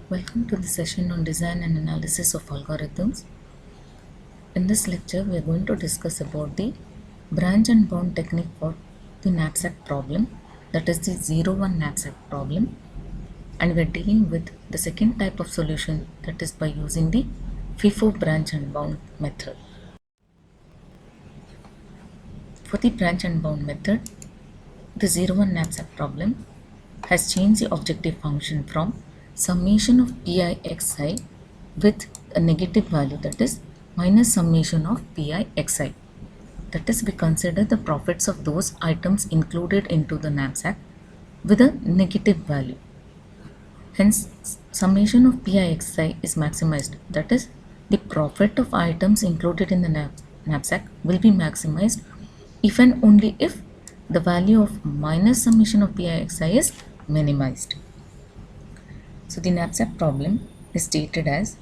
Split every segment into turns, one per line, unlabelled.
Welcome to the session on design and analysis of algorithms. In this lecture, we are going to discuss about the branch and bound technique for the knapsack problem, that is the 0-1 knapsack problem, and we are dealing with the second type of solution, that is by using the FIFO branch and bound method. For the branch and bound method, the 0-1 knapsack problem has changed the objective function from summation of pixi with a negative value, that is minus summation of pixi. That is, we consider the profits of those items included into the knapsack with a negative value. Hence, summation of pixi is maximized. That is, the profit of items included in the knapsack will be maximized if and only if the value of minus summation of pixi is minimized. So the knapsack problem is stated as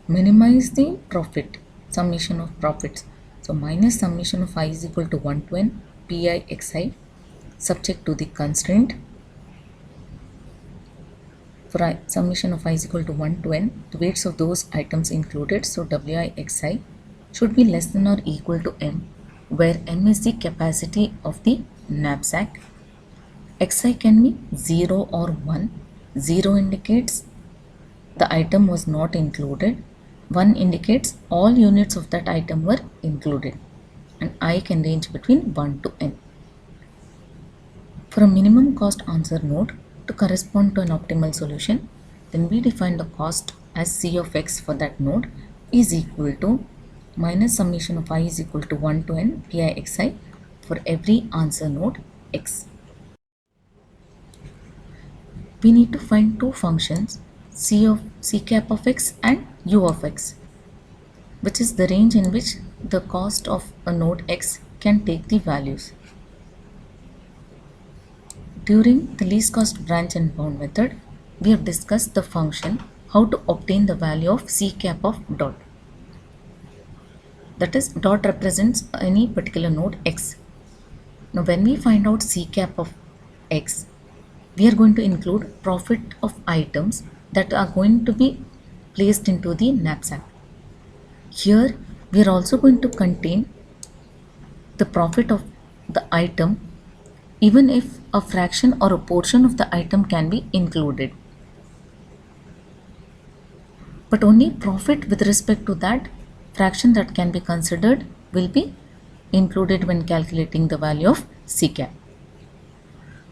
minimize the profit, summation of profits. So minus summation of I is equal to 1 to n pixi subject to the constraint. For I, summation of I is equal to 1 to n, the weights of those items included, so wixi should be less than or equal to m, where m is the capacity of the knapsack. Xi can be 0 or 1. 0 indicates the item was not included. 1 indicates all units of that item were included. And I can range between 1 to n. For a minimum cost answer node to correspond to an optimal solution, then we define the cost as C of x for that node is equal to minus summation of I is equal to 1 to n pixi for every answer node x. We need to find two functions, c cap of x and u of x, which is the range in which the cost of a node x can take the values. During the least cost branch and bound method, we have discussed the function how to obtain the value of c cap of dot. That is, dot represents any particular node x. Now when we find out c cap of x, we are going to include profit of items that are going to be placed into the knapsack. Here we are also going to contain the profit of the item even if a fraction or a portion of the item can be included. But only profit with respect to that fraction that can be considered will be included when calculating the value of C cap.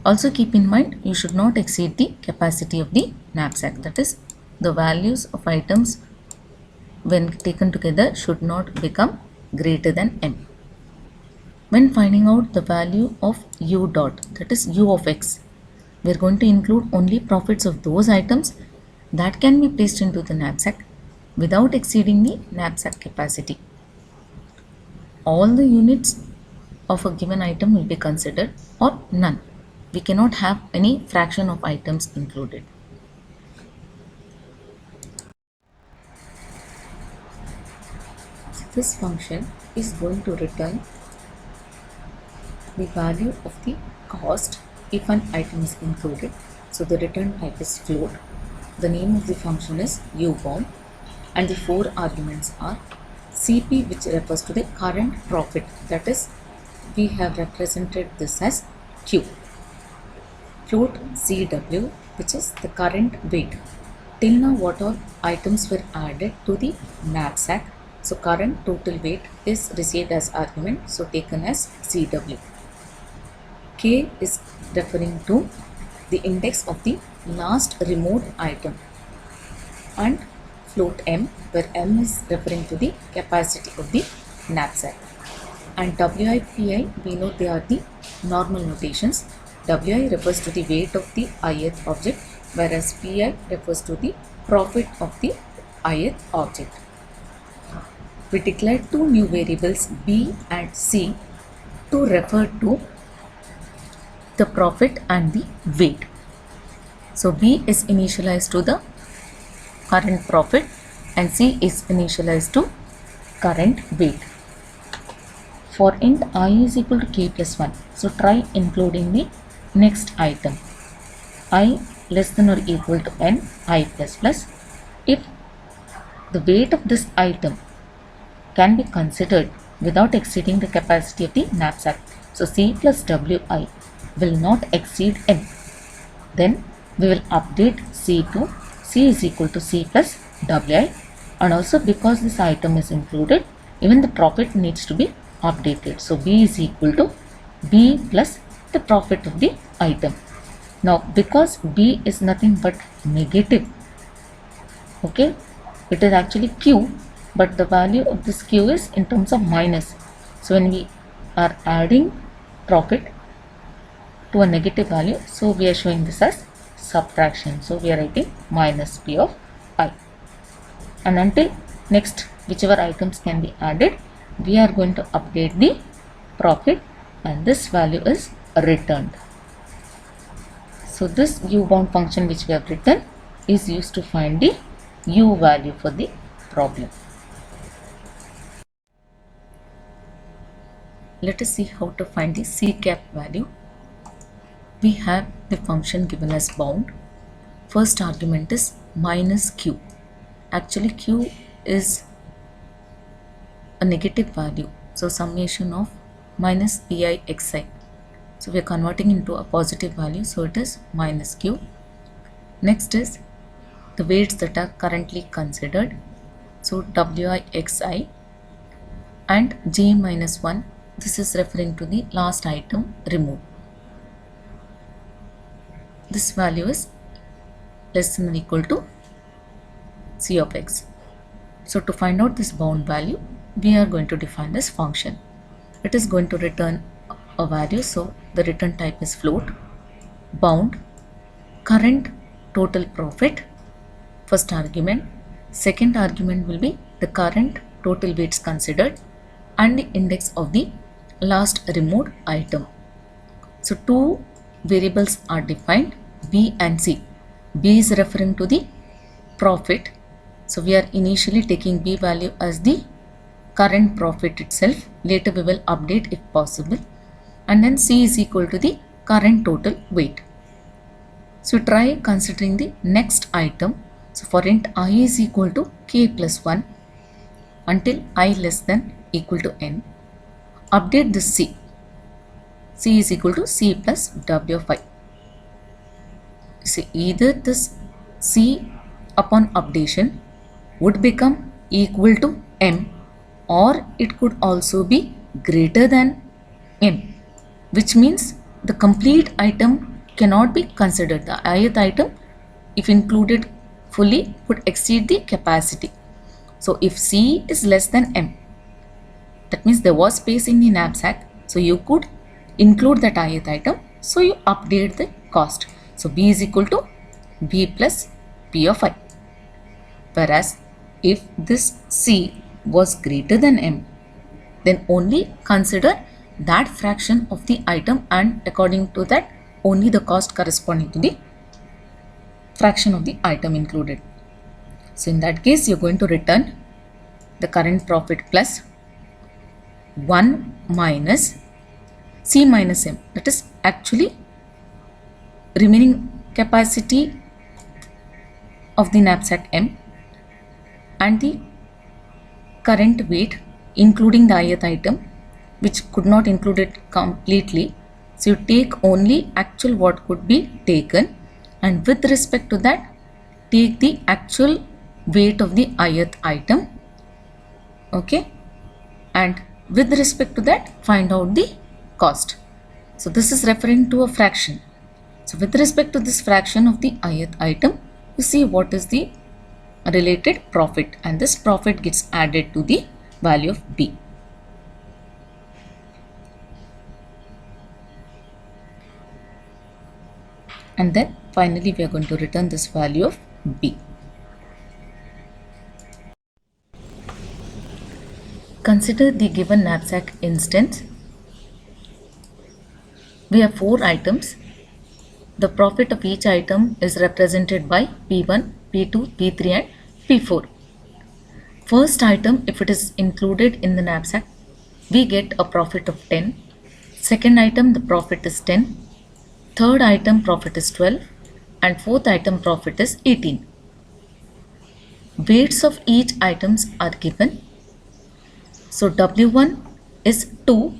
Also keep in mind, you should not exceed the capacity of the knapsack. That is, the values of items when taken together should not become greater than n. When finding out the value of u dot, that is u of x, we are going to include only profits of those items that can be placed into the knapsack without exceeding the knapsack capacity. All the units of a given item will be considered or none. We cannot have any fraction of items included. So this function is going to return the value of the cost if an item is included. So the return type is float. The name of the function is ubound, and the four arguments are CP, which refers to the current profit, that is, we have represented this as Q. Float CW, which is the current weight. Till now what all items were added to the knapsack, so current total weight is received as argument, so taken as CW. K is referring to the index of the last removed item, and float M, where M is referring to the capacity of the knapsack. And WI, PI, we know they are the normal notations. WI refers to the weight of the ith object, whereas PI refers to the profit of the ith object. We declared two new variables B and C to refer to the profit and the weight. So B is initialized to the current profit and C is initialized to current weight. For int I is equal to k plus 1, so try including the next item I less than or equal to n I plus plus. If the weight of this item can be considered without exceeding the capacity of the knapsack, so C plus Wi will not exceed n, then we will update C to C is equal to C plus Wi, and also because this item is included, even the profit needs to be updated. So B is equal to B plus the profit of the item. Now because B is nothing but negative, okay, it is actually Q, but the value of this Q is in terms of minus. So when we are adding profit to a negative value, so we are showing this as subtraction. So we are writing minus P of I. And until next whichever items can be added, we are going to update the profit and this value is returned. So this U bound function which we have written is used to find the U value for the problem. Let us see how to find the C cap value. We have the function given as bound. First argument is minus Q. Actually Q is a negative value, so summation of minus Pi xi. So we are converting into a positive value, so it is minus Q. Next is the weights that are currently considered, so Wi xi and j minus 1, this is referring to the last item removed. This value is less than or equal to C of x. So to find out this bound value, we are going to define this function. It is going to return a value, so the return type is float, bound, current total profit, first argument. Second argument will be the current total weights considered and the index of the last removed item. So two variables are defined, B and C. B is referring to the profit, so we are initially taking B value as the current profit itself, later we will update if possible, and then C is equal to the current total weight. So try considering the next item. So for int I is equal to k plus 1 until I less than equal to n, update this C. C is equal to C plus W of I. See, either this C upon updation would become equal to M, or it could also be greater than M, which means the complete item cannot be considered. The ith item, if included fully, would exceed the capacity. So if C is less than M, that means there was space in the knapsack, so you could include that ith item, so you update the cost. So B is equal to B plus P of I. Whereas if this C was greater than M, then only consider that fraction of the item, and according to that only the cost corresponding to the fraction of the item included. So in that case you are going to return the current profit plus 1 minus C minus M, that is actually remaining capacity of the knapsack M and the current weight including the ith item, which could not include it completely. So you take only actual what could be taken, and with respect to that take the actual weight of the ith item, okay, and with respect to that find out the cost. So this is referring to a fraction. So with respect to this fraction of the ith item, you see what is the related profit, and this profit gets added to the value of B. And then finally we are going to return this value of B. Consider the given knapsack instance. We have 4 items. the profit of each item is represented by P1, P2, P3 and P4. First item, if it is included in the knapsack, we get a profit of 10. Second item, the profit is 10. Third item, profit is 12. And fourth item, profit is 18. Weights of each items are given. So W1 is 2,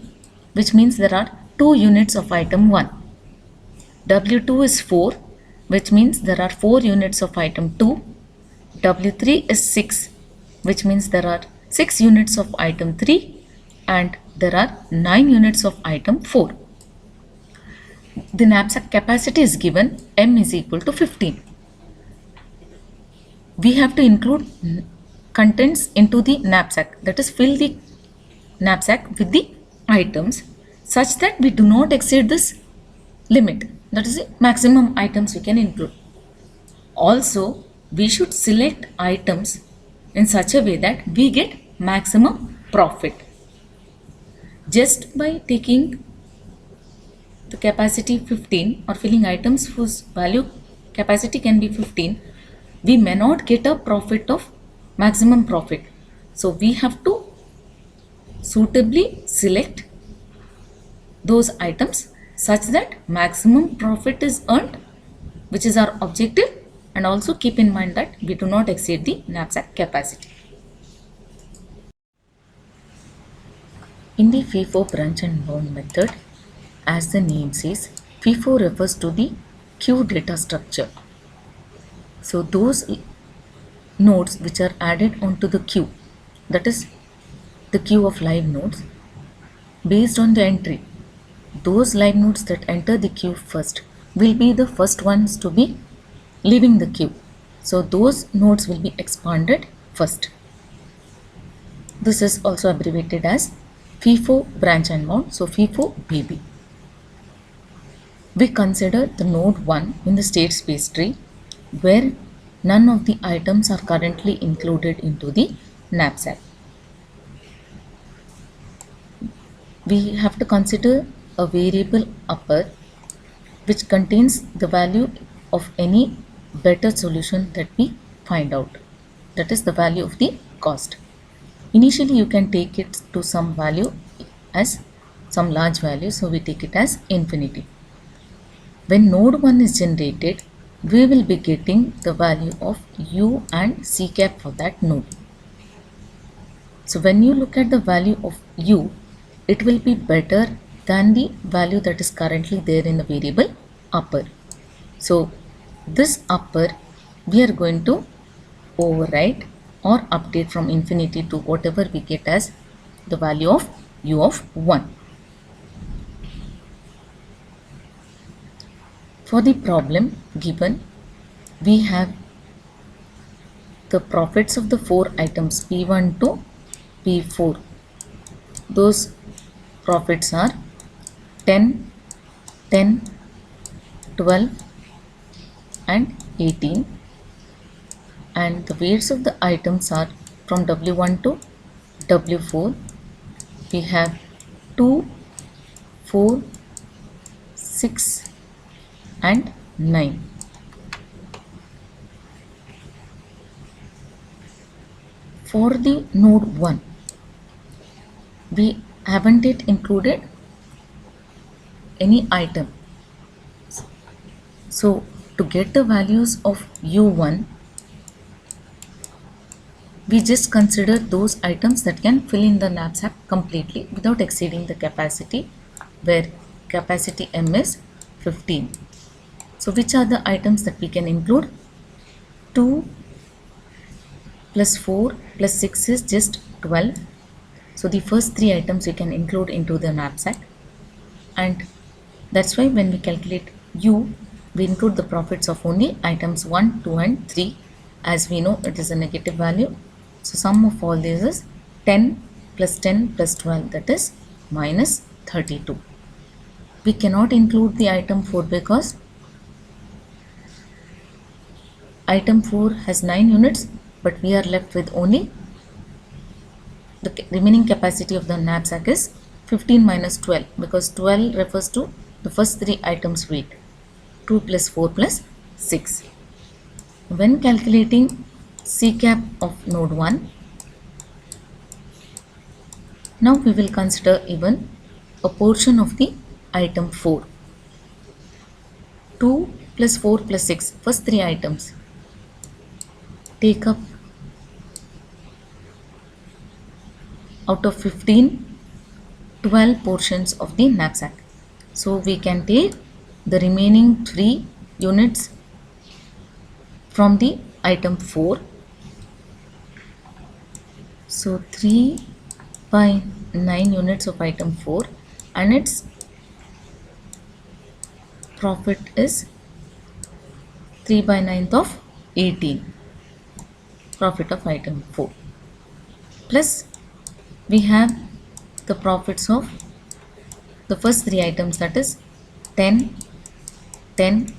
which means there are 2 units of item 1. W2 is 4, which means there are 4 units of item 2. W3 is 6, which means there are 6 units of item 3 and there are 9 units of item 4. The knapsack capacity is given M is equal to 15. We have to include contents into the knapsack, that is fill the knapsack with the items such that we do not exceed this limit, that is the maximum items we can include. Also, we should select items in such a way that we get maximum profit. Just by taking the capacity 15 or filling items whose value capacity can be 15, we may not get a profit of maximum profit. So we have to suitably select those items such that maximum profit is earned, which is our objective, and also keep in mind that we do not exceed the knapsack capacity. In the FIFO branch and bound method, as the name says, FIFO refers to the queue data structure. So those nodes which are added onto the queue, that is the queue of live nodes, based on the entry, those live nodes that enter the queue first will be the first ones to be leaving the queue. So those nodes will be expanded first. This is also abbreviated as FIFO branch and bound, so FIFO BB. We consider the node 1 in the state space tree where none of the items are currently included into the knapsack. We have to consider a variable upper which contains the value of any better solution that we find out, that is the value of the cost. Initially you can take it to some value as some large value, so we take it as infinity. When node 1 is generated, we will be getting the value of U and C cap for that node. So when you look at the value of U, it will be better than the value that is currently there in the variable upper. So this upper we are going to overwrite or update from infinity to whatever we get as the value of U of 1. For the problem given, we have the profits of the 4 items P1 to P4. Those profits are 10, 10, 12 and 18, and the weights of the items are from W1 to W4. We have 2, 4, 6 and 9. For the node 1, we haven't yet included any item. So to get the values of U1, we just consider those items that can fill in the knapsack completely without exceeding the capacity, where capacity M is 15. So which are the items that we can include? 2 plus 4 plus 6 is just 12. So the first 3 items we can include into the knapsack, and that's why when we calculate U, we include the profits of only items 1, 2 and 3. As we know, it is a negative value. So sum of all these is 10 plus 10 plus 12, that is minus 32. We cannot include the item 4 because item 4 has 9 units, but we are left with only the remaining capacity of the knapsack is 15 minus 12, because 12 refers to the first 3 items weight. 2 plus 4 plus 6. When calculating C cap of node 1, now we will consider even a portion of the item 4. 2 plus 4 plus 6, first 3 items take up out of 15, 12 portions of the knapsack. So we can take the remaining 3 units from the item 4. So 3 by 9 units of item 4, and its profit is 3 by 9th of 18, profit of item 4. Plus we have the profits of the first 3 items, that is 10, 10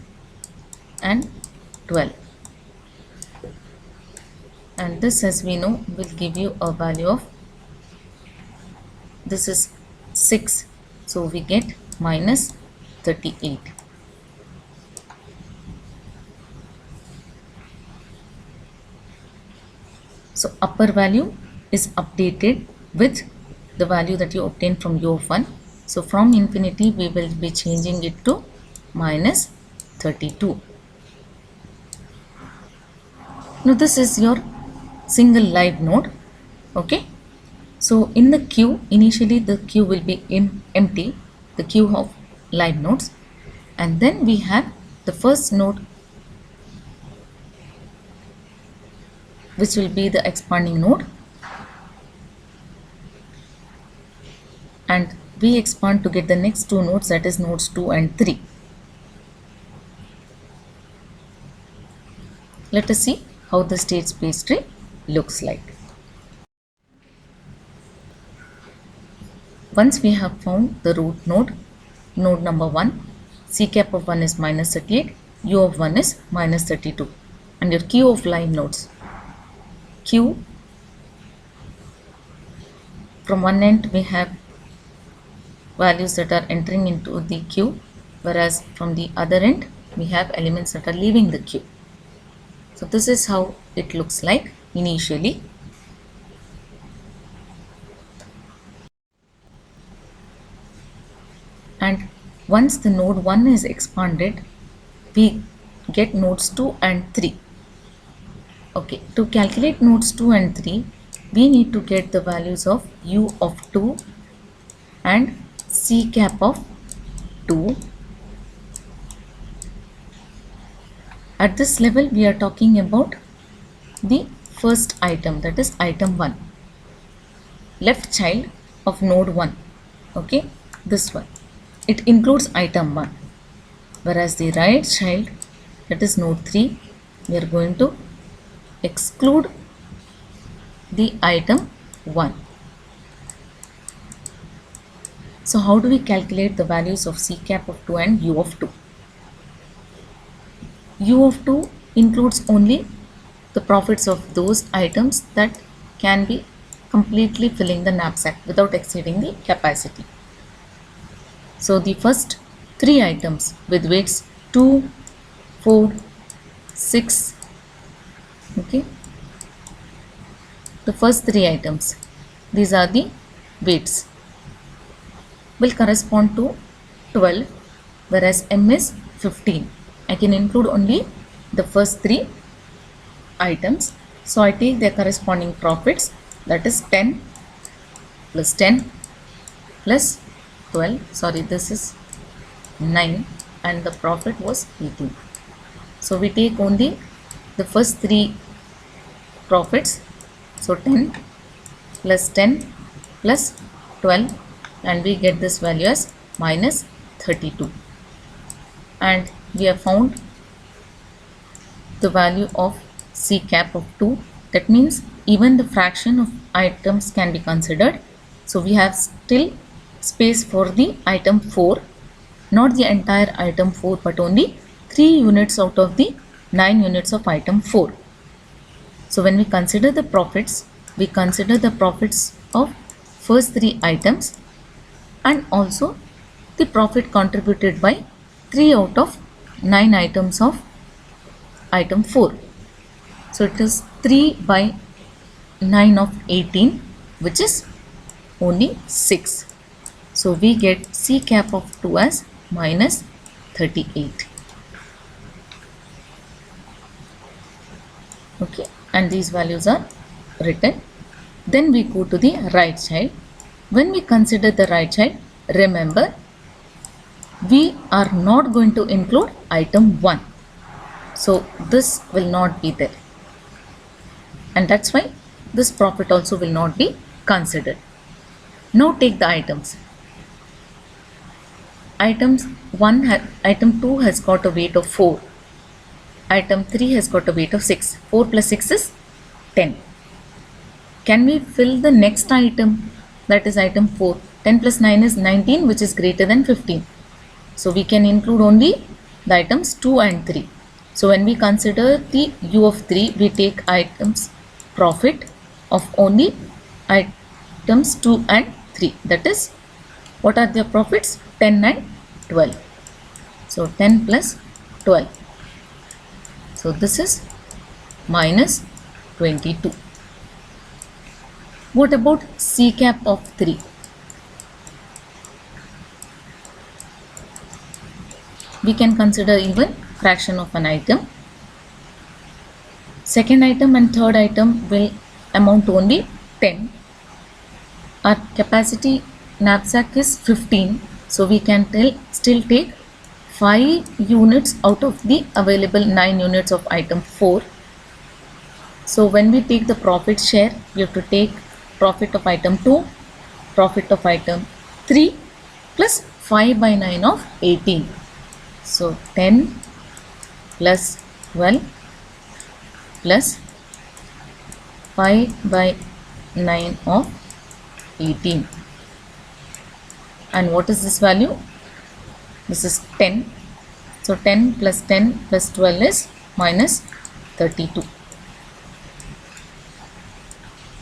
and 12. And this, as we know, will give you a value of, this is 6, so we get minus 38. So upper value is updated with the value that you obtained from u of 1. So from infinity we will be changing it to minus 32. Now this is your single live node. Okay. So in the queue, initially the queue will be empty, the queue of live nodes, and then we have the first node, which will be the expanding node, and we expand to get the next 2 nodes, that is nodes 2 and 3. Let us see how the state space tree looks like. Once we have found the root node, node number 1, C cap of 1 is minus 38, U of 1 is minus 32, and your queue of live nodes. Queue, from one end we have values that are entering into the queue, whereas from the other end we have elements that are leaving the queue. So this is how it looks like initially. And once the node 1 is expanded, we get nodes 2 and 3. Okay, to calculate nodes 2 and 3, we need to get the values of u of 2 and C cap of 2. At this level we are talking about the first item, that is item 1, left child of node 1. Okay, this one, it includes item 1, whereas the right child, that is node 3, we are going to exclude the item 1. So how do we calculate the values of C cap of 2 and U of 2? U of 2 includes only the profits of those items that can be completely filling the knapsack without exceeding the capacity. So the first 3 items with weights 2, 4, 6, okay, the first 3 items, these are the weights, will correspond to 12, whereas M is 15. I can include only the first 3 items, so I take their corresponding profits, that is 10 plus 10 plus 12, sorry, this is 9, and the profit was 18. So we take only the first 3 profits, so 10 plus 10 plus 12, and we get this value as minus 32, and we have found the value of C cap of 2. That means even the fraction of items can be considered. So we have still space for the item 4, not the entire item 4, but only 3 units out of the 9 units of item 4. So when we consider the profits, we consider the profits of first 3 items and also the profit contributed by 3 out of 9 items of item 4. So it is 3 by 9 of 18, which is only 6. So we get C cap of 2 as minus 38. Okay, and these values are written. Then we go to the right side. When we consider the right side, remember we are not going to include item 1. So this will not be there. And that's why this profit also will not be considered. Now take the items. Item 2 has got a weight of 4. Item 3 has got a weight of 6. 4 plus 6 is 10. Can we fill the next item, that is item 4? 10 plus 9 is 19, which is greater than 15. So we can include only the items 2 and 3. So when we consider the U of 3, we take items profit of only items 2 and 3. That is, what are their profits? 10 and 12. So 10 plus 12. So this is minus 22. What about C cap of 3? We can consider even fraction of an item. Second item and third item will amount to only 10. Our capacity knapsack is 15. So we can still take 5 units out of the available 9 units of item 4. So when we take the profit share, we have to take profit of item 2, profit of item 3 plus 5 by 9 of 18. So 10 plus 12 plus 5 by 9 of 18. And what is this value? This is 10. So 10 plus 10 plus 12 is minus 32.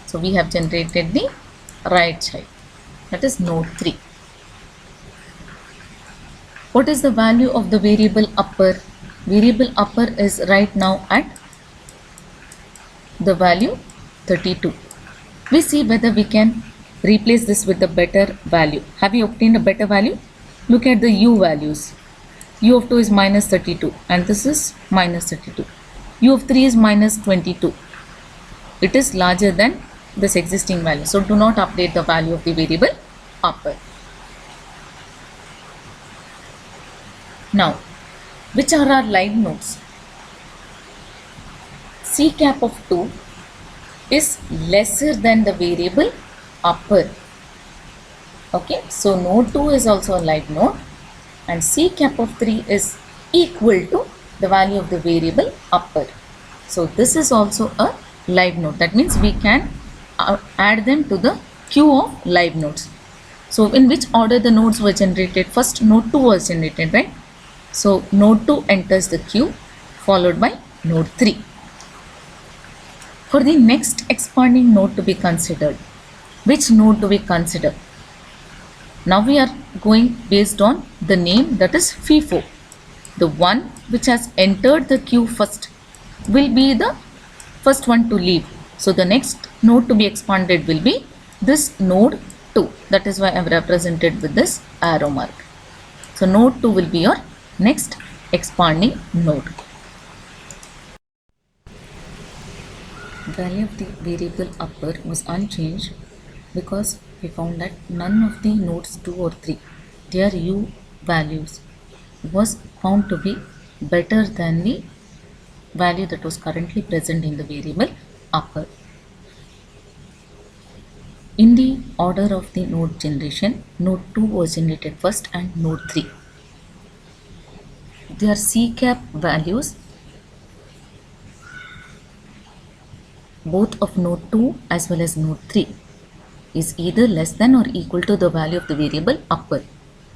So we have generated the right side, that is node 3. What is the value of the variable upper? Variable upper is right now at the value 32. We see whether we can replace this with a better value. Have you obtained a better value? Look at the U values. U of 2 is minus 32 and this is minus 32. U of 3 is minus 22. It is larger than this existing value. So do not update the value of the variable upper. Now, which are our live nodes? C cap of 2 is lesser than the variable upper. Okay, so node 2 is also a live node and C cap of 3 is equal to the value of the variable upper. So this is also a live node. That means we can add them to the queue of live nodes. So in which order the nodes were generated? First node 2 was generated, right? So node 2 enters the queue followed by node 3. For the next expanding node to be considered, which node do we consider? Now we are going based on the name, that is FIFO. The one which has entered the queue first will be the first one to leave. So the next node to be expanded will be this node 2. That is why I have represented with this arrow mark. So node 2 will be your next expanding node. Value of the variable upper was unchanged because we found that none of the nodes 2 or 3, their U values was found to be better than the value that was currently present in the variable upper. In the order of the node generation, node 2 was generated first and node 3. Their C cap values, both of node 2 as well as node 3, is either less than or equal to the value of the variable upper.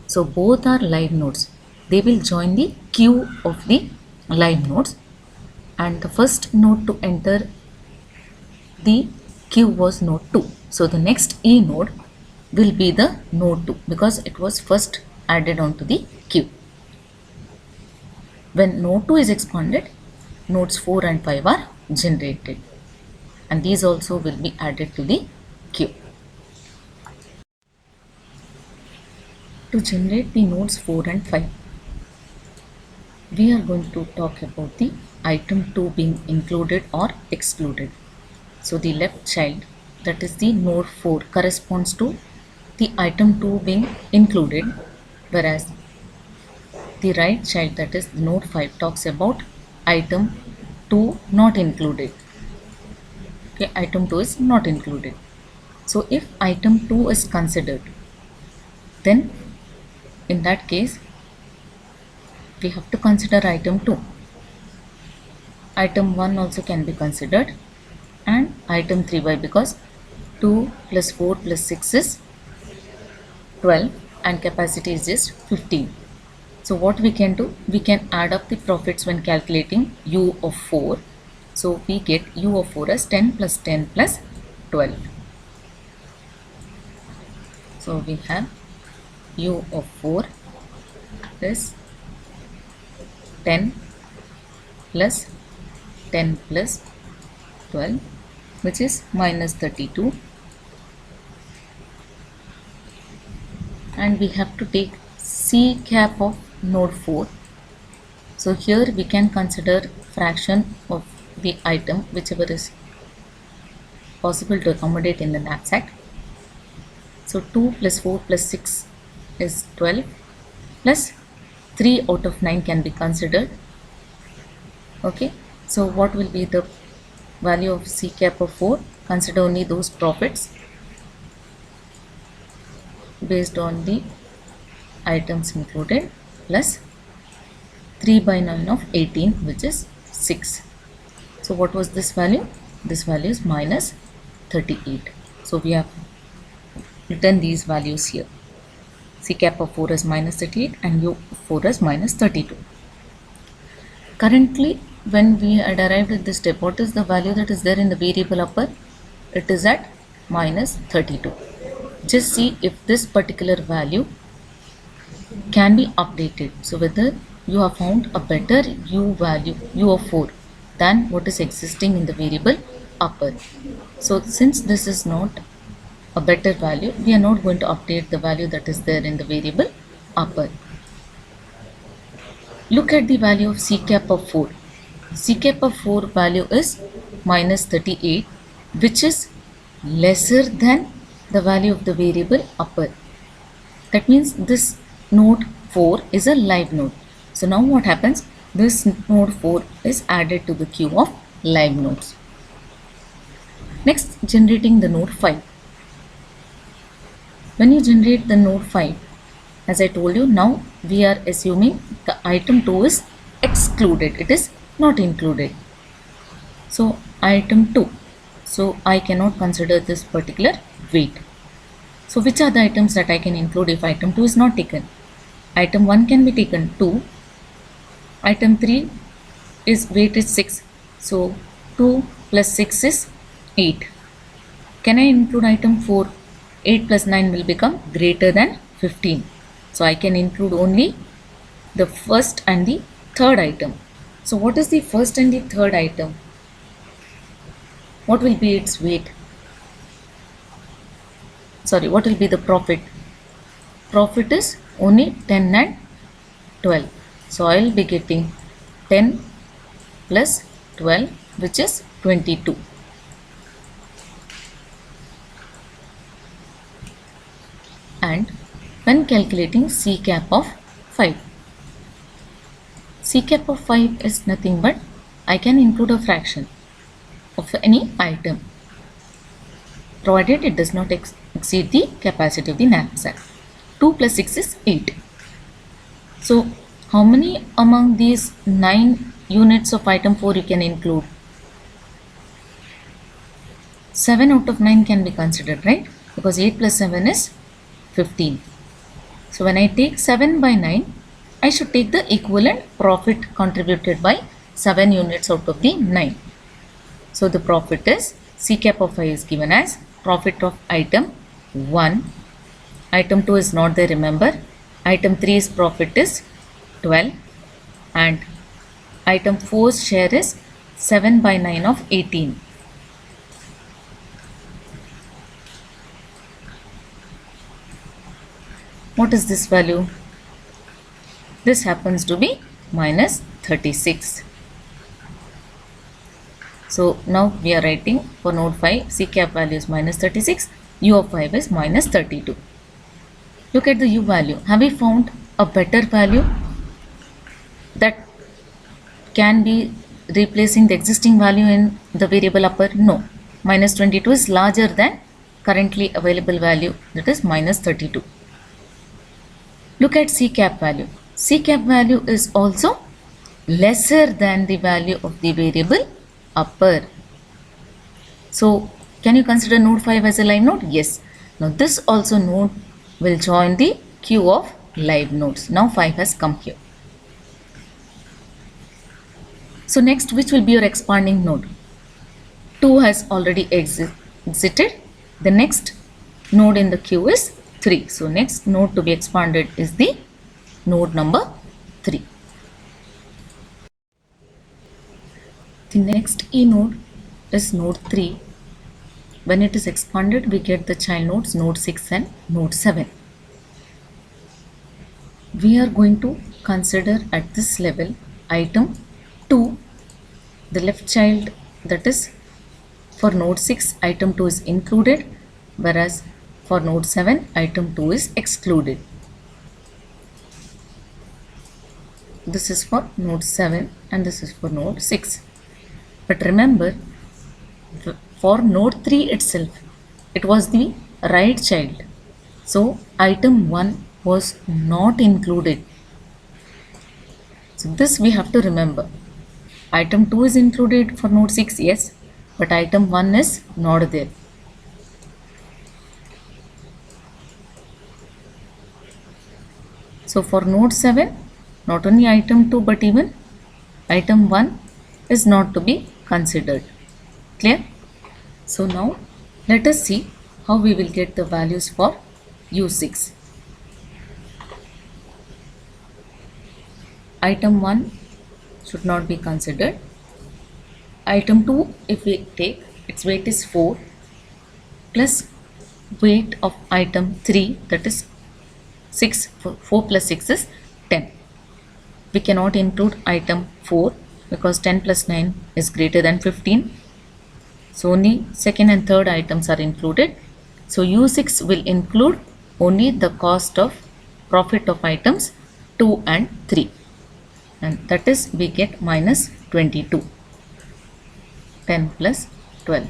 So both are live nodes. They will join the queue of the live nodes, and the first node to enter the queue was node 2. So the next E node will be the node 2 because it was first added onto the queue. When node 2 is expanded, nodes 4 and 5 are generated, and these also will be added to the queue. To generate the nodes 4 and 5, we are going to talk about the item 2 being included or excluded. So the left child, that is the node 4, corresponds to the item 2 being included, whereas the right child, that is node 5, talks about item 2 not included. Okay, item 2 is not included. So if item 2 is considered, then in that case we have to consider item 2. Item 1 also can be considered, and item 3. Why? Because 2 plus 4 plus 6 is 12 and capacity is just 15. So what we can do, we can add up the profits when calculating U of 4. So we get U of 4 as 10 plus 10 plus 12. So we have U of 4 is 10 plus 10 plus 12, which is minus 32. And we have to take C cap of node 4. So here we can consider fraction of the item, whichever is possible to accommodate in the knapsack. So 2 plus 4 plus 6 is 12, plus 3 out of 9 can be considered. Okay, so what will be the value of C cap of 4? Consider only those profits based on the items included, plus 3 by 9 of 18, which is 6. So what was this value? This value is minus 38. So we have written these values here. C cap of 4 is minus 38 and U of 4 is minus 32. Currently, when we had arrived at this step, what is the value that is there in the variable upper? It is at minus 32. Just see if this particular value can be updated. So whether you have found a better U value, U of 4, than what is existing in the variable upper. So since this is not a better value, we are not going to update the value that is there in the variable upper. Look at the value of C cap of 4. C cap of 4 value is minus 38, which is lesser than the value of the variable upper. That means this node 4 is a live node. So now what happens? This node 4 is added to the queue of live nodes. Next, generating the node 5. When you generate the node 5, as I told you, now we are assuming the item 2 is excluded. It is not included. So item 2. So I cannot consider this particular weight. So which are the items that I can include if item 2 is not taken? Item 1 can be taken, 2. Item 3 is weight is 6. So 2 plus 6 is 8. Can I include item 4? 8 plus 9 will become greater than 15. So I can include only the first and the third item. So what is the first and the third item? What will be its weight? Sorry, what will be the profit? Profit is only 10 and 12. So I will be getting 10 plus 12, which is 22. And when calculating C cap of 5, C cap of 5 is nothing but I can include a fraction of any item, provided it does not exceed the capacity of the knapsack. 2 plus 6 is 8. So how many among these 9 units of item 4 you can include? 7 out of 9 can be considered, right? Because 8 plus 7 is 15. So when I take 7 by 9, I should take the equivalent profit contributed by 7 units out of the 9. So the profit is C cap of 5 is given as profit of item 1. Item 2 is not there, remember. Item 3's profit is 12 and Item 4's share is 7 by 9 of 18. What is this value? This happens to be minus 36. So now we are writing for node 5, C cap value is minus 36, U of 5 is minus 32. Look at the U value. Have we found a better value that can be replacing the existing value in the variable upper? No. Minus 22 is larger than currently available value, that is minus 32. Look at C cap value. C cap value is also lesser than the value of the variable upper. So can you consider node 5 as a live node? Yes. Now this also node will join the queue of live nodes. Now 5 has come here. So next, which will be your expanding node? 2 has already exited. The next node in the queue is 3. So next node to be expanded is the node number 3. The next E node is node 3. When it is expanded, we get the child nodes node 6 and node 7. We are going to consider at this level item 2, the left child, that is for node 6 item 2 is included, whereas for node 7 item 2 is excluded. This is for node 7 and this is for node 6. But remember, for node 3 itself, it was the right child. So item 1 was not included. So this we have to remember. Item 2 is included for node 6, yes, but item 1 is not there. So for node 7, not only item 2 but even item 1 is not to be considered. Clear? So now let us see how we will get the values for U6. Item 1 should not be considered. Item 2, if we take, its weight is 4 plus weight of item 3, that is 6, 4 plus 6 is 10. We cannot include item 4 because 10 plus 9 is greater than 15. So only second and third items are included. So U6 will include only the cost of profit of items 2 and 3. And that is we get minus 22. 10 plus 12.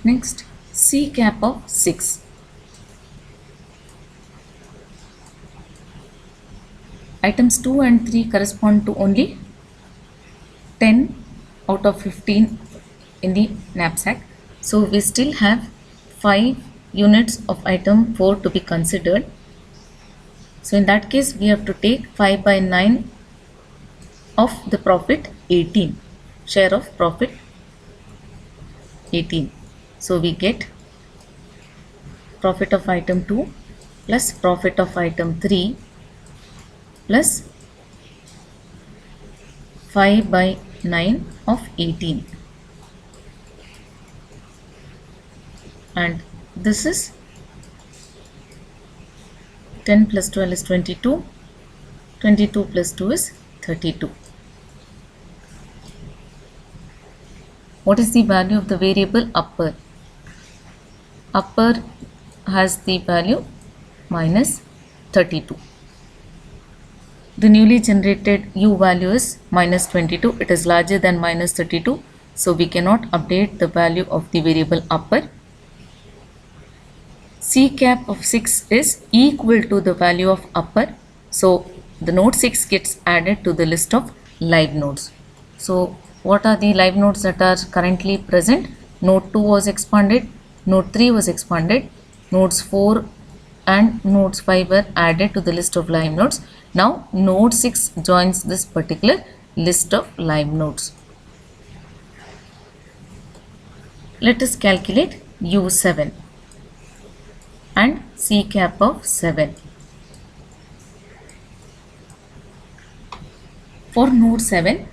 Next, C cap of 6. Items 2 and 3 correspond to only 10 out of 15 in the knapsack. So we still have 5 units of item 4 to be considered. So in that case, we have to take 5 by 9 of the profit 18. Share of profit 18. So we get profit of item 2 plus profit of item 3 plus 5 by 9 of 18. And this is 10 plus 12 is 22. 22 plus 2 is 32. What is the value of the variable upper? Upper has the value minus 32. The newly generated U value is minus 22. It is larger than minus 32. So we cannot update the value of the variable upper. C cap of 6 is equal to the value of upper. So the node 6 gets added to the list of live nodes. So what are the live nodes that are currently present? Node 2 was expanded, node 3 was expanded, nodes 4 and nodes 5 were added to the list of live nodes. Now node 6 joins this particular list of live nodes. Let us calculate U7. C cap of 7. For node 7,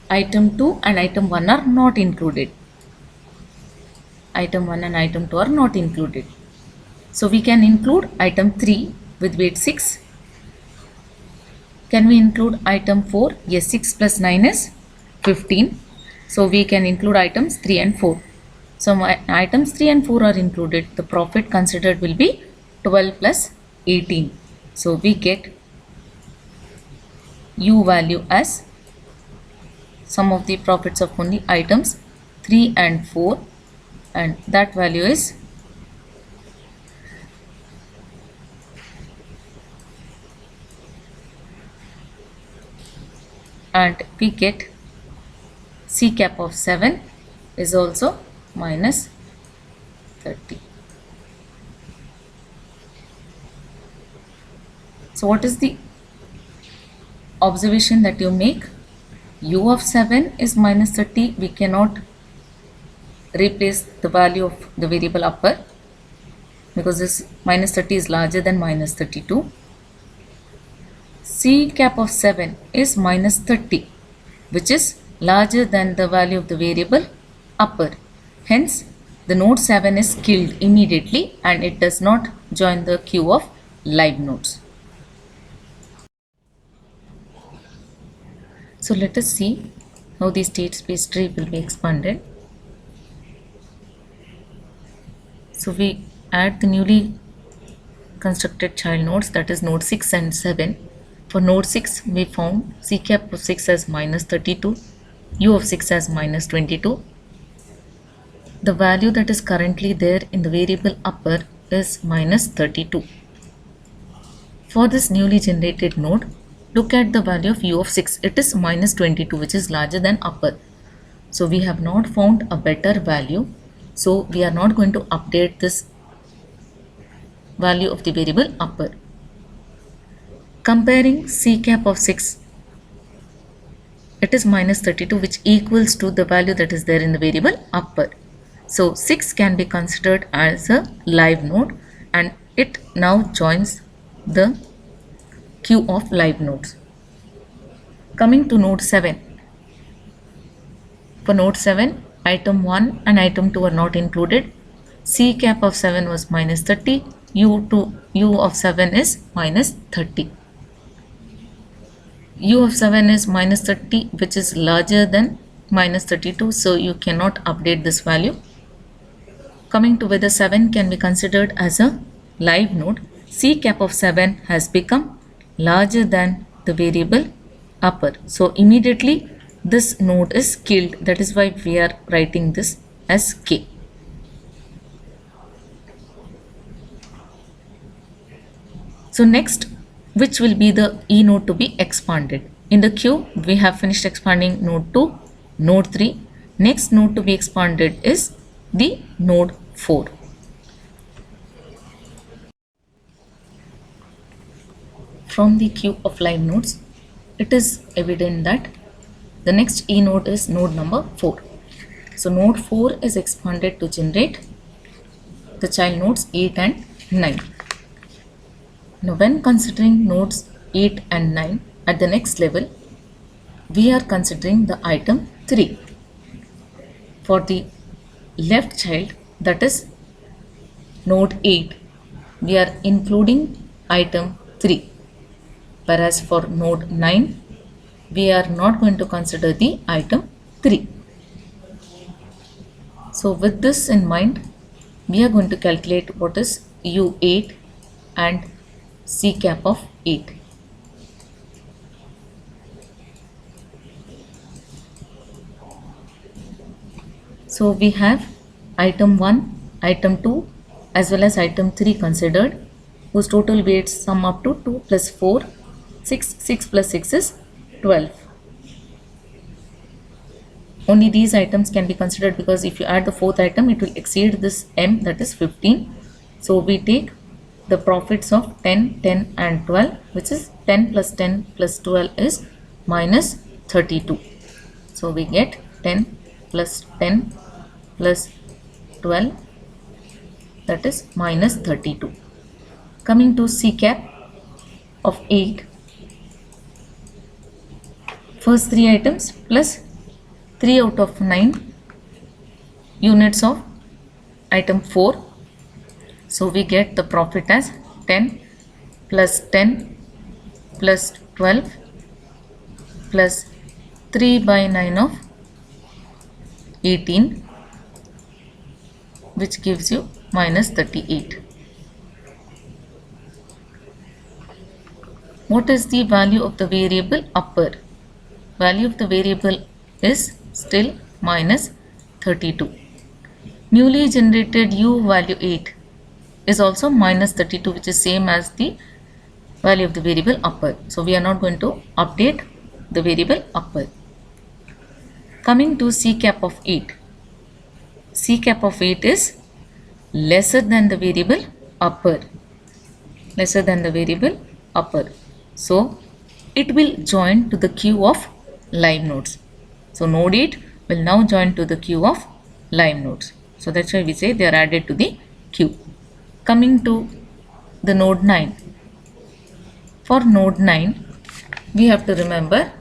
item 2 and item 1 are not included. Item 1 and item 2 are not included. So we can include item 3 with weight 6. Can we include item 4? Yes, 6 plus 9 is 15. So we can include items 3 and 4. So my items 3 and 4 are included. The profit considered will be 12 plus 18. So we get U value as sum of the profits of only items 3 and 4, and that value is and we get C cap of 7 is also minus 30. So what is the observation that you make? U of 7 is minus 30. We cannot replace the value of the variable upper because this minus 30 is larger than minus 32. C cap of 7 is minus 30, which is larger than the value of the variable upper. Hence, the node 7 is killed immediately and it does not join the queue of live nodes. So let us see how the state space tree will be expanded. So we add the newly constructed child nodes, that is node 6 and 7. For node 6, we found C cap of 6 as minus 32, U of 6 as minus 22. The value that is currently there in the variable upper is minus 32. For this newly generated node, look at the value of U of 6. It is minus 22, which is larger than upper. So we have not found a better value. So we are not going to update this value of the variable upper. Comparing C cap of 6, it is minus 32, which equals to the value that is there in the variable upper. So 6 can be considered as a live node and it now joins the queue of live nodes. Coming to node 7. For node 7, item 1 and item 2 are not included. C cap of 7 was minus 30, U of 7 is minus 30. U of 7 is minus 30, which is larger than minus 32, so you cannot update this value. Coming to whether 7 can be considered as a live node, C cap of 7 has become larger than the variable upper. So immediately this node is killed. That is why we are writing this as K. So next, which will be the E node to be expanded? In the queue, we have finished expanding node 2, node 3. Next node to be expanded is the node 4. From the queue of live nodes, it is evident that the next E node is node number 4. So node 4 is expanded to generate the child nodes 8 and 9. Now when considering nodes 8 and 9 at the next level, we are considering the item 3. For the left child, that is node 8, we are including item 3. Whereas for node 9, we are not going to consider the item 3. So with this in mind, we are going to calculate what is U8 and C cap of 8. So we have item 1, item 2 as well as item 3 considered, whose total weights sum up to 2 plus 4, 6, 6 plus 6 is 12. Only these items can be considered because if you add the fourth item, it will exceed this M, that is 15. So we take the profits of 10, 10 and 12, which is 10 plus 10 plus 12 is minus 32. So we get 10 plus 10 plus 12, that is minus 32. Coming to C cap of 8, first 3 items plus 3 out of 9 units of item 4. So we get the profit as 10 plus 10 plus 12 plus 3 by 9 of 18, which gives you minus 38. What is the value of the variable upper? Value of the variable is still minus 32. Newly generated u value 8 is also minus 32, which is same as the value of the variable upper. So we are not going to update the variable upper. Coming to C cap of 8. C cap of 8 is lesser than the variable upper. Lesser than the variable upper. So it will join to the queue of live nodes. So node 8 will now join to the queue of live nodes. So that's why we say they are added to the queue. Coming to the node 9. For node 9, we have to remember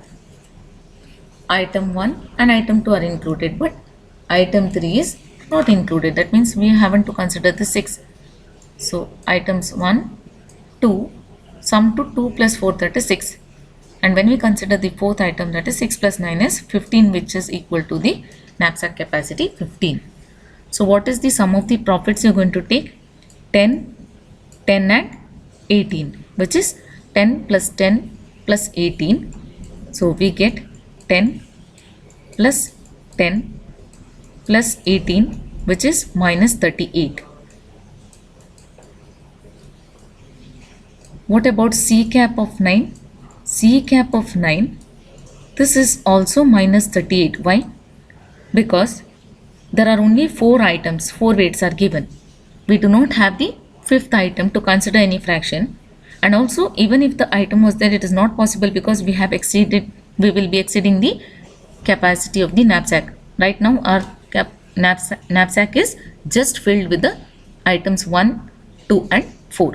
item 1 and item 2 are included, but item 3 is not included. That means we haven't to consider the 6. So items 1, 2, sum to 2 plus 4, that is 6. And when we consider the fourth item, that is 6 plus 9 is 15, which is equal to the knapsack capacity 15. So what is the sum of the profits you are going to take? 10, 10 and 18, which is 10 plus 10 plus 18. So we get 10 plus 10 plus 18, which is minus 38. What about C cap of 9? C cap of 9, this is also minus 38. Why? Because there are only 4 items, 4 weights are given. We do not have the 5th item to consider any fraction. And also, even if the item was there, it is not possible because we will be exceeding the capacity of the knapsack. Right now our knapsack is just filled with the items 1, 2 and 4.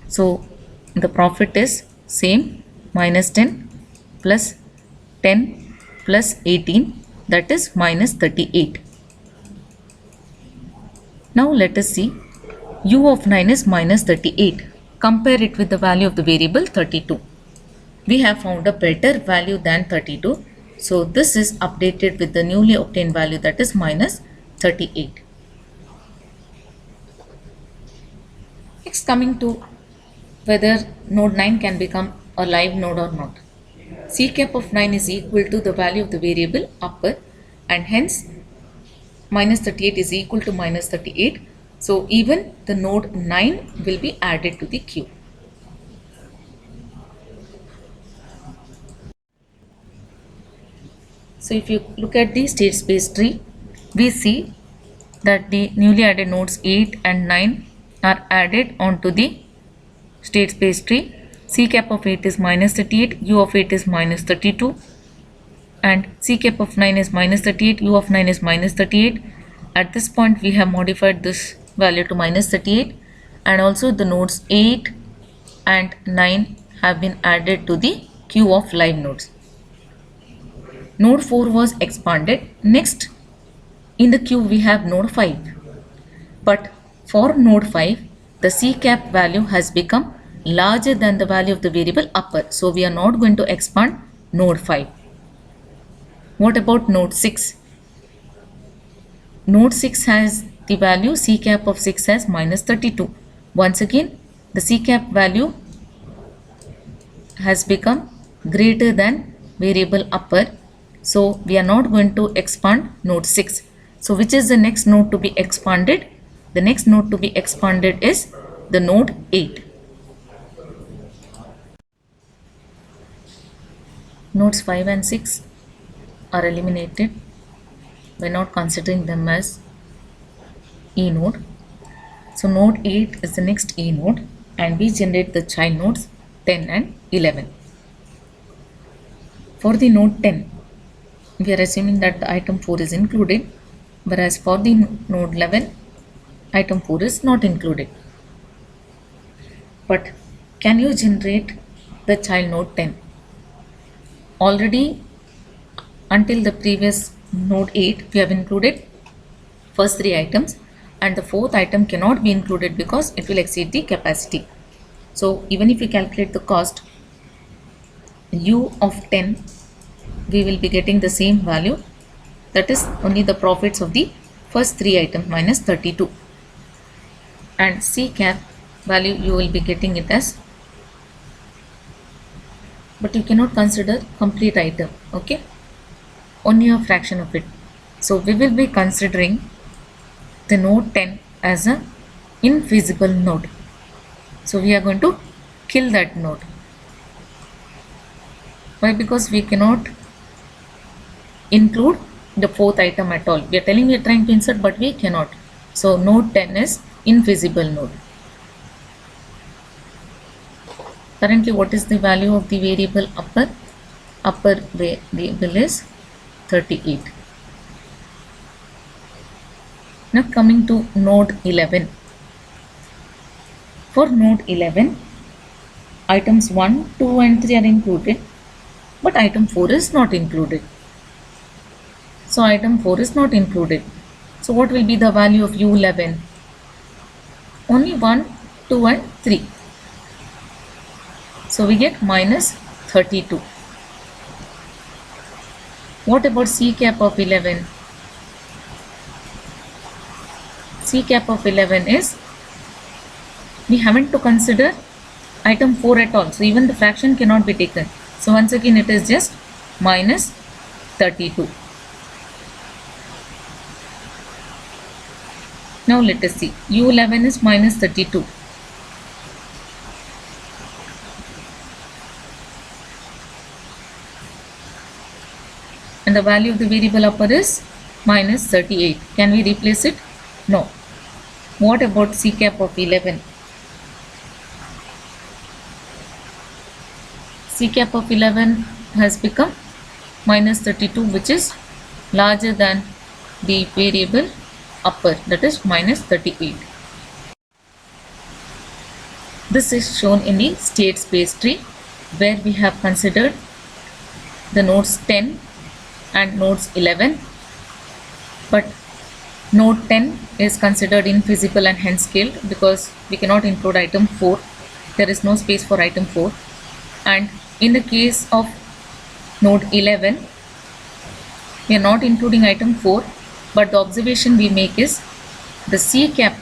So the profit is same, minus 10 plus 10 plus 18, that is minus 38. Now let us see, u of 9 is minus 38. Compare it with the value of the variable 32. We have found a better value than 32. So this is updated with the newly obtained value, that is minus 38. Next, coming to whether node 9 can become a live node or not. C cap of 9 is equal to the value of the variable upper, and hence minus 38 is equal to minus 38. So even the node 9 will be added to the queue. So if you look at the state space tree, we see that the newly added nodes 8 and 9 are added onto the state space tree. C cap of 8 is minus 38, u of 8 is minus 32, and C cap of 9 is minus 38, u of 9 is minus 38. At this point we have modified this value to minus 38, and also the nodes 8 and 9 have been added to the queue of live nodes. Node 4 was expanded. Next in the queue we have node 5, but for node 5 the C cap value has become larger than the value of the variable upper, so we are not going to expand node 5. What about node 6? Node 6 has the value C cap of 6 as minus 32. Once again the C cap value has become greater than variable upper, so we are not going to expand node 6. So which is the next node to be expanded? The next node to be expanded is the node 8. Nodes 5 and 6 are eliminated by not considering them as E node. So node 8 is the next E node, and we generate the child nodes 10 and 11. For the node 10, we are assuming that the item 4 is included, whereas for the node 11, item 4 is not included. But can you generate the child node 10? Already until the previous node 8 we have included first three items, and the fourth item cannot be included because it will exceed the capacity. So even if we calculate the cost u of 10, we will be getting the same value, that is only the profits of the first three items minus 32, and C cap value you will be getting it as, but you cannot consider complete item, okay, only a fraction of it. So we will be considering the node 10 as a infeasible node. So we are going to kill that node. Why? Because we cannot include the fourth item at all. We are telling we are trying to insert, but we cannot. So node 10 is infeasible node. Currently, what is the value of the variable upper? Upper variable is 38. Now coming to node 11. For node 11, items 1, 2 and 3 are included, but item 4 is not included. So item 4 is not included. So what will be the value of U11? Only 1, 2 and 3. So we get minus 32. What about C cap of 11? C cap of 11 is, we haven't to consider item 4 at all. So even the fraction cannot be taken. So once again it is just minus 32. Now let us see. U11 is minus 32. And the value of the variable upper is minus 38. Can we replace it? No. What about C cap of 11? C cap of 11 has become minus 32, which is larger than the variable upper, that is minus 38. This is shown in the state space tree, where we have considered the nodes 10 and nodes 11, but node 10 is considered infeasible and hence killed because we cannot include item 4. There is no space for item 4. And in the case of node 11, we are not including item 4, but the observation we make is the C cap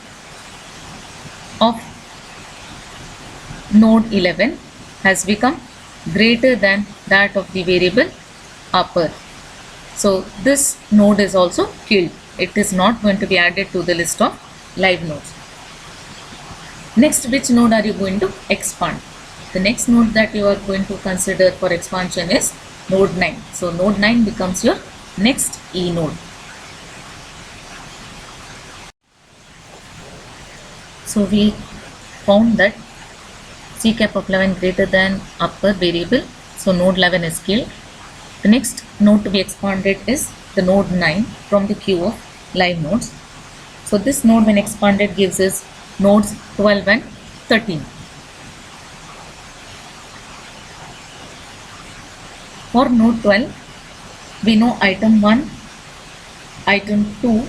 of node 11 has become greater than that of the variable upper. So this node is also killed. It is not going to be added to the list of live nodes. Next, which node are you going to expand? The next node that you are going to consider for expansion is node 9. So node 9 becomes your next E node. So we found that C cap of 11 greater than upper variable. So node 11 is killed. The next node to be expanded is the node 9 from the queue of live nodes. So this node when expanded gives us nodes 12 and 13. For node 12, we know item 1, item 2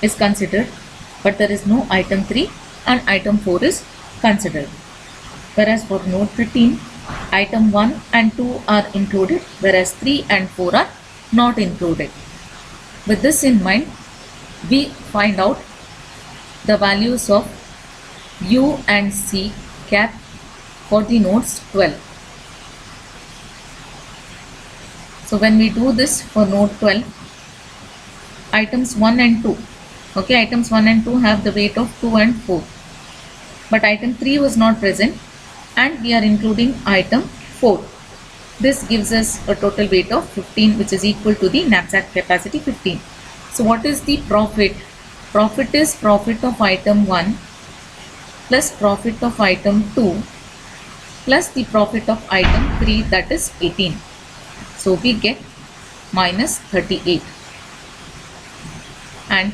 is considered, but there is no item 3 and item 4 is considered. Whereas for node 13, item 1 and 2 are included, whereas 3 and 4 are not included. With this in mind, we find out the values of U and C cap for the nodes 12. So when we do this for node 12, items 1 and 2, okay, items 1 and 2 have the weight of 2 and 4, but item 3 was not present and we are including item 4. This gives us a total weight of 15, which is equal to the knapsack capacity 15. So what is the profit? Profit is profit of item 1 plus profit of item 2 plus the profit of item 3, that is 18. So we get minus 38. And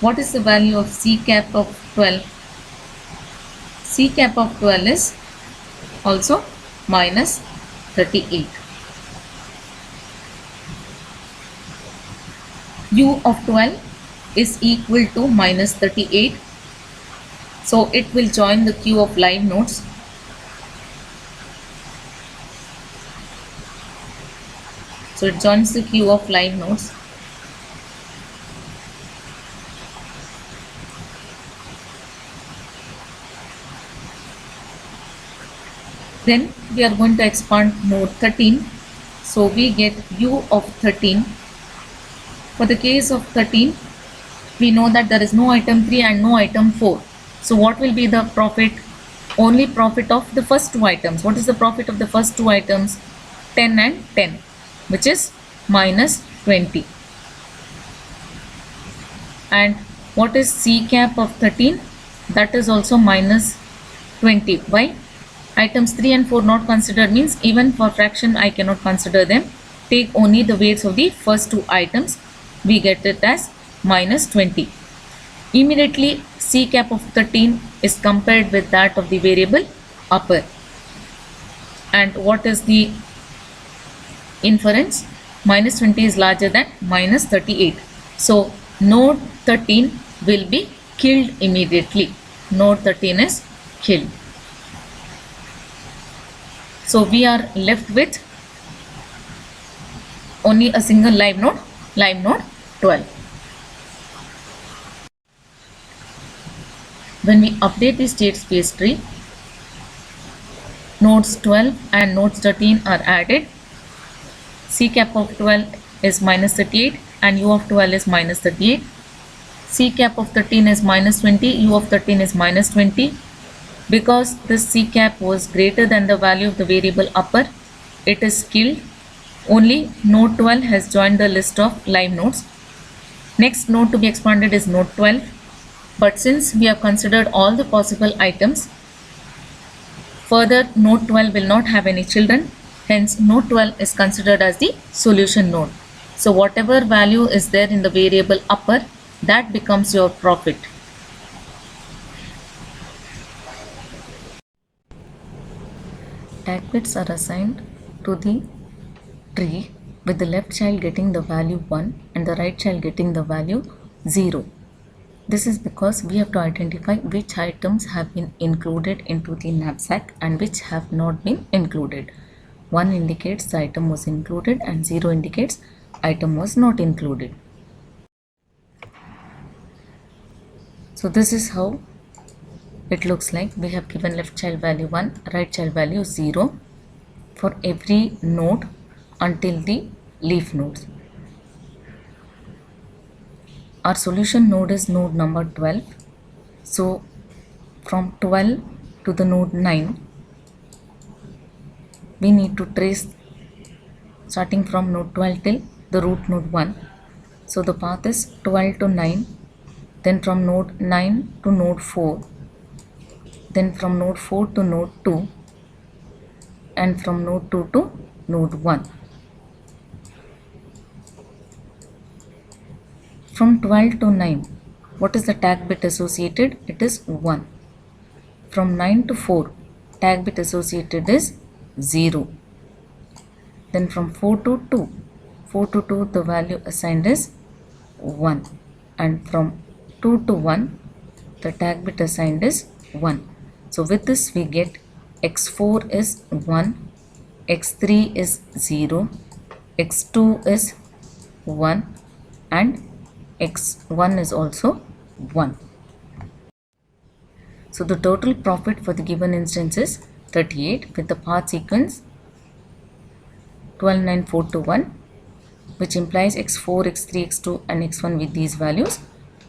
what is the value of C cap of 12? C cap of 12 is also minus 38. U of 12 is equal to minus 38. So it will join the queue of live nodes. So it joins the queue of live nodes. Then we are going to expand node 13. So we get U of 13. For the case of 13, we know that there is no item 3 and no item 4. So what will be the profit? Only profit of the first two items. What is the profit of the first two items? 10 and 10, which is minus 20. And what is C cap of 13? That is also minus 20. Why? Items 3 and 4 not considered means even for fraction I cannot consider them. Take only the weights of the first two items. We get it as minus 20. Immediately C cap of 13 is compared with that of the variable upper. And what is the inference? Minus 20 is larger than minus 38. So node 13 will be killed immediately. Node 13 is killed. So we are left with only a single live node 12. When we update the state space tree, nodes 12 and nodes 13 are added. C cap of 12 is minus 38 and U of 12 is minus 38. C cap of 13 is minus 20, U of 13 is minus 20. Because this C cap was greater than the value of the variable upper, it is killed. Only node 12 has joined the list of live nodes. Next node to be expanded is node 12. But since we have considered all the possible items, further node 12 will not have any children. Hence node 12 is considered as the solution node. So whatever value is there in the variable upper, that becomes your profit. Tag bits are assigned to the tree with the left child getting the value 1 and the right child getting the value 0. This is because we have to identify which items have been included into the knapsack and which have not been included. 1 indicates the item was included and 0 indicates item was not included. So this is how it looks like. We have given left child value 1, right child value 0 for every node until the leaf nodes. Our solution node is node number 12. So from 12 to the node 9, we need to trace starting from node 12 till the root node 1. So the path is 12 to 9, then from node 9 to node 4, then from node 4 to node 2, and from node 2 to node 1. From 12 to 9, what is the tag bit associated? It is 1. From 9 to 4, tag bit associated is 0. Then from 4 to 2, 4 to 2 the value assigned is 1. And from 2 to 1, the tag bit assigned is 1. So with this we get x4 is 1, x3 is 0, x2 is 1 and x1 is also 1. So the total profit for the given instance is 38 with the path sequence 12, 9, 4 to 1, which implies x4, x3, x2 and x1 with these values.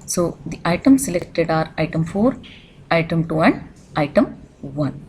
So the items selected are item 4, item 2 and item 1.